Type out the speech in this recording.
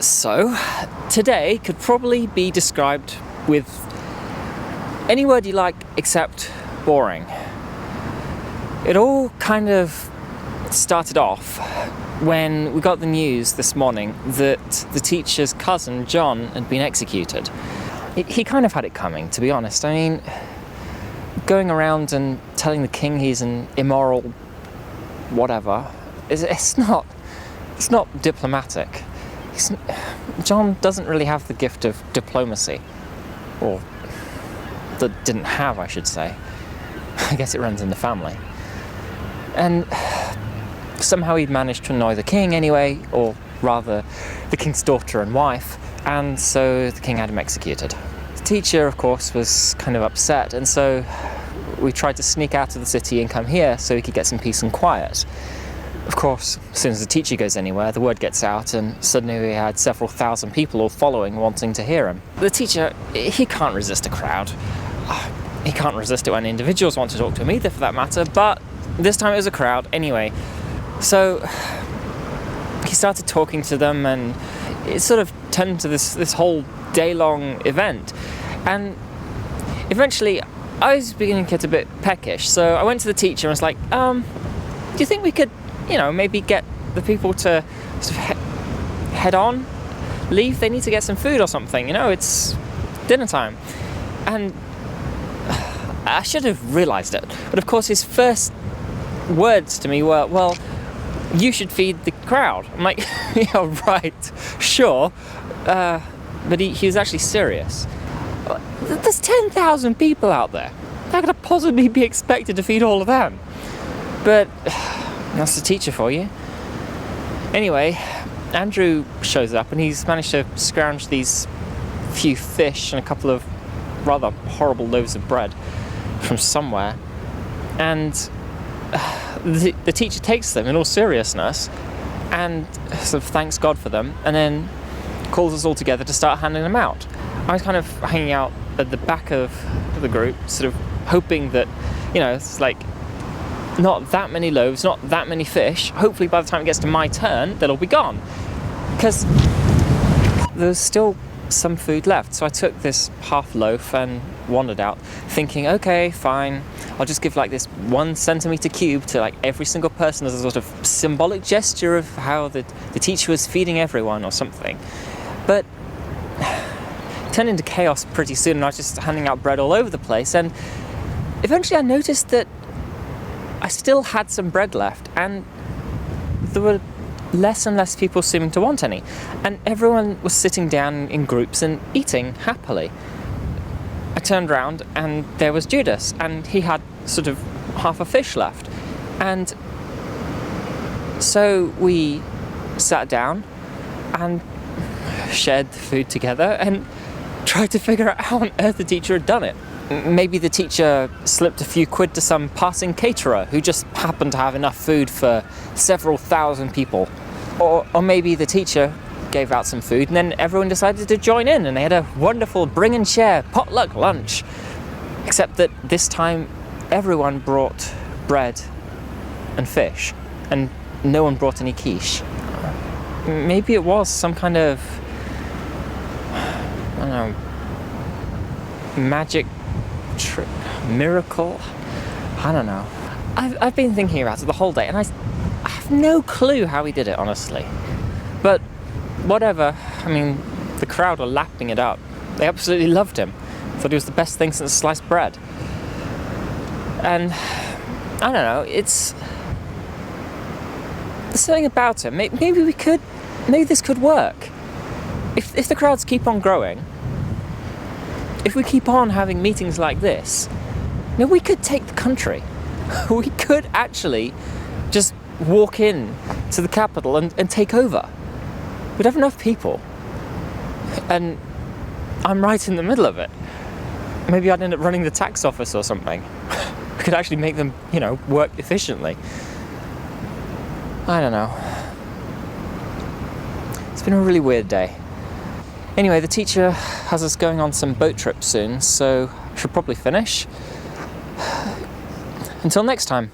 So, today could probably be described with any word you like except boring. It all kind of started off when we got the news this morning that the teacher's cousin, John, had been executed. He kind of had it coming, to be honest. I mean, going around and telling the king he's an immoral whatever, it's not diplomatic. John doesn't really have the gift of diplomacy. Or, that didn't have, I should say. I guess it runs in the family. And somehow he'd managed to annoy the king anyway, or rather, the king's daughter and wife, and so the king had him executed. The teacher, of course, was kind of upset, and so we tried to sneak out of the city and come here so he could get some peace and quiet. Of course, as soon as the teacher goes anywhere, the word gets out, and suddenly we had several thousand people all following, wanting to hear him. The teacher, he can't resist a crowd. He can't resist it when individuals want to talk to him either, for that matter, but this time it was a crowd anyway. So he started talking to them, and it sort of turned into this whole day-long event. And eventually, I was beginning to get a bit peckish, so I went to the teacher and was like, do you think we could, maybe get the people to sort of head on, leave? They need to get some food or something, it's dinner time. And I should have realised it, but of course his first words to me were, well, you should feed the crowd. I'm like, yeah, right, sure, but he was actually serious. There's 10,000 people out there. How could I possibly be expected to feed all of them? But that's the teacher for you. Anyway, Andrew shows up and he's managed to scrounge these few fish and a couple of rather horrible loaves of bread from somewhere. And the teacher takes them in all seriousness and sort of thanks God for them, and then calls us all together to start handing them out. I was kind of hanging out at the back of the group, sort of hoping that, it's like not that many loaves, not that many fish. Hopefully by the time it gets to my turn, they'll all be gone. Because there's still some food left. So I took this half loaf and wandered out, thinking, okay, fine, I'll just give like this 1 centimeter cube to like every single person as a sort of symbolic gesture of how the teacher was feeding everyone or something. But it turned into chaos pretty soon, and I was just handing out bread all over the place, and eventually I noticed that I still had some bread left, and there were less and less people seeming to want any, and everyone was sitting down in groups and eating happily. I turned around and there was Judas, and he had sort of half a fish left, and so we sat down and shared the food together and tried to figure out how on earth the teacher had done it. Maybe the teacher slipped a few quid to some passing caterer who just happened to have enough food for several thousand people. Or maybe the teacher gave out some food and then everyone decided to join in, and they had a wonderful bring and share potluck lunch. Except that this time everyone brought bread and fish, and no one brought any quiche. Maybe it was some kind of, I don't know, magic trick, miracle, I don't know. I've been thinking about it the whole day, and I have no clue how he did it, honestly. But whatever, I mean, the crowd were lapping it up. They absolutely loved him. Thought he was the best thing since sliced bread. And I don't know, there's something about him. Maybe this could work. If the crowds keep on growing, if we keep on having meetings like this, we could take the country. We could actually just walk in to the capital and take over. We'd have enough people. And I'm right in the middle of it. Maybe I'd end up running the tax office or something. We could actually make them, work efficiently. I don't know. It's been a really weird day. Anyway, the teacher has us going on some boat trips soon, so I should probably finish. Until next time.